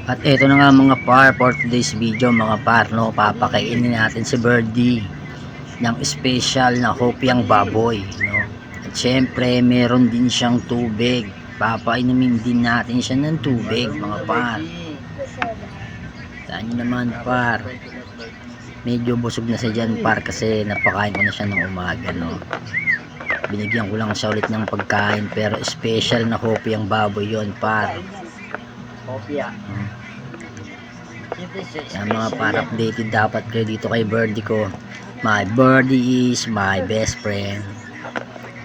At eto na nga mga par, for today's video mga par, no, papakainin natin si Birdie ng special na hopyang baboy, no. At syempre meron din siyang tubig, papainumin din natin siya ng tubig mga par. Saan nyo naman par, medyo busog na siya dyan par, kasi napakain ko na siya ng umaga, no. Binigyan ko lang siya ulit ng pagkain, pero special na hopyang baboy yon par. Yan mga par, updated dapat kayo dito kay Birdie ko. My Birdie is my best friend,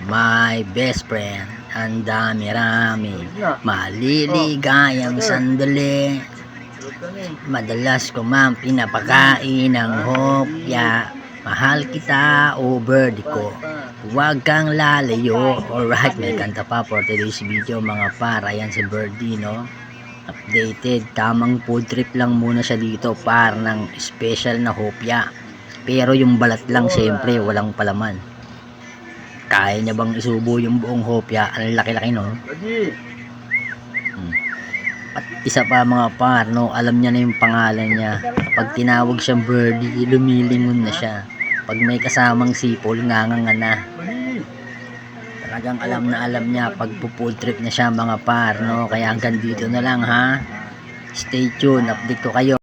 my best friend. Ang dami-rami maliligayang sandali, madalas ko man pinapakain ng hopya. Mahal kita o Birdie ko, huwag kang lalayo. Alright, may kanta pa for today's video mga par. Ayan si Birdie, no, updated. Tamang food trip lang muna siya dito par, ng special na hopya, pero yung balat lang syempre walang palaman. Kaya niya bang isubo yung buong hopya? Ang laki-laki, no. At isa pa mga par, no, alam niya na yung pangalan niya. Pag tinawag siyang Birdie, lumilingon na siya. Pag may kasamang sipol, nganganga na. Talagang alam niya pag food trip na siya mga par, no. Kaya hanggang dito na lang ha. Stay tuned, update ko kayo.